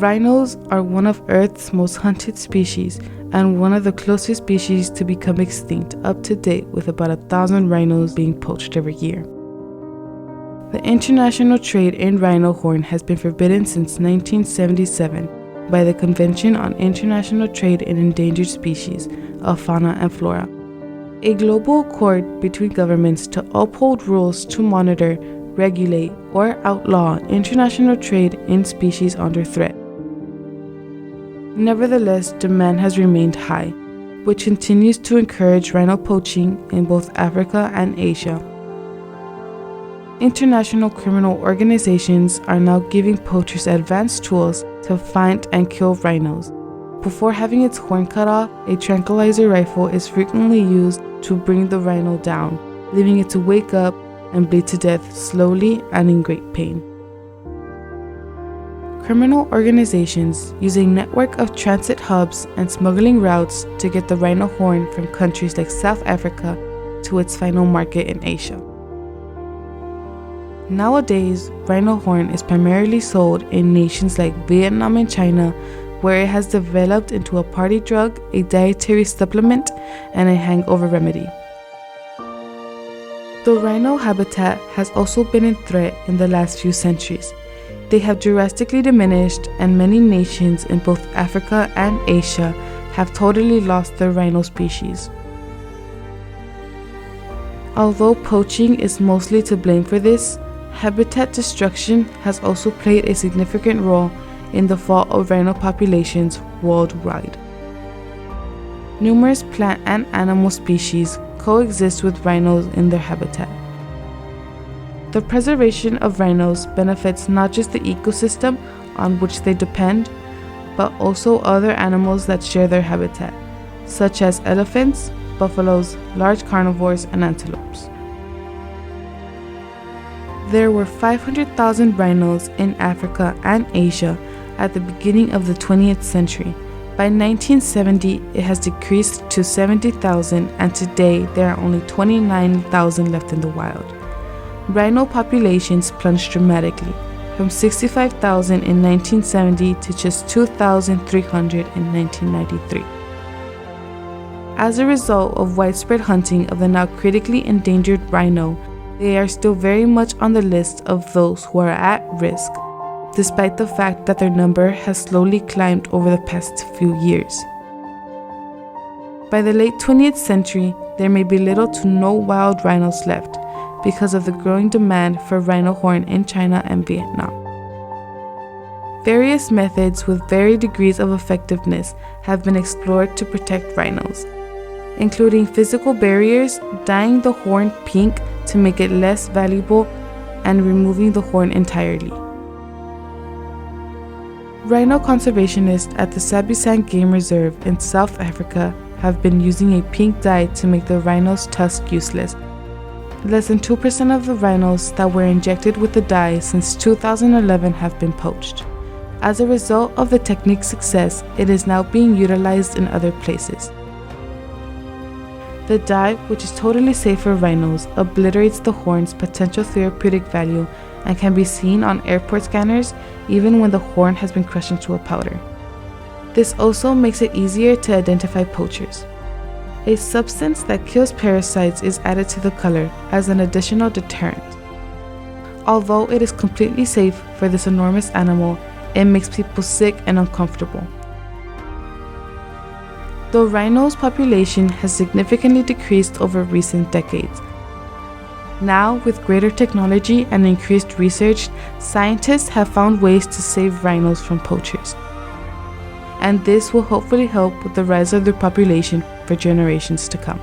Rhinos are one of Earth's most hunted species and one of the closest species to become extinct up to date, with about 1,000 rhinos being poached every year. The international trade in rhino horn has been forbidden since 1977 by the Convention on International Trade in Endangered Species of Fauna and Flora, a global accord between governments to uphold rules to monitor, regulate, or outlaw international trade in species under threat. Nevertheless, demand has remained high, which continues to encourage rhino poaching in both Africa and Asia. International criminal organizations are now giving poachers advanced tools to find and kill rhinos. Before having its horn cut off, a tranquilizer rifle is frequently used to bring the rhino down, leaving it to wake up and bleed to death slowly and in great pain. Criminal organizations use a network of transit hubs and smuggling routes to get the rhino horn from countries like South Africa to its final market in Asia. Nowadays, rhino horn is primarily sold in nations like Vietnam and China, where it has developed into a party drug, a dietary supplement, and a hangover remedy. The rhino habitat has also been in threat in the last few centuries. They have drastically diminished, and many nations in both Africa and Asia have totally lost their rhino species. Although poaching is mostly to blame for this, habitat destruction has also played a significant role in the fall of rhino populations worldwide. Numerous plant and animal species coexist with rhinos in their habitat. The preservation of rhinos benefits not just the ecosystem on which they depend, but also other animals that share their habitat, such as elephants, buffaloes, large carnivores, and antelopes. There were 500,000 rhinos in Africa and Asia at the beginning of the 20th century. By 1970, it has decreased to 70,000, and today there are only 29,000 left in the wild. Rhino populations plunged dramatically, from 65,000 in 1970 to just 2,300 in 1993. As a result of widespread hunting of the now critically endangered rhino, they are still very much on the list of those who are at risk, despite the fact that their number has slowly climbed over the past few years. By the late 20th century, there may be little to no wild rhinos left because of the growing demand for rhino horn in China and Vietnam. Various methods with varied degrees of effectiveness have been explored to protect rhinos, including physical barriers, dyeing the horn pink to make it less valuable, and removing the horn entirely. Rhino conservationists at the Sabisang Game Reserve in South Africa have been using a pink dye to make the rhino's tusk useless. Less than 2% of the rhinos that were injected with the dye since 2011 have been poached. As a result of the technique's success, it is now being utilized in other places. The dye, which is totally safe for rhinos, obliterates the horn's potential therapeutic value and can be seen on airport scanners even when the horn has been crushed into a powder. This also makes it easier to identify poachers. A substance that kills parasites is added to the color as an additional deterrent. Although it is completely safe for this enormous animal, it makes people sick and uncomfortable. The rhino's population has significantly decreased over recent decades. Now, with greater technology and increased research, scientists have found ways to save rhinos from poachers. And this will hopefully help with the rise of their population for generations to come.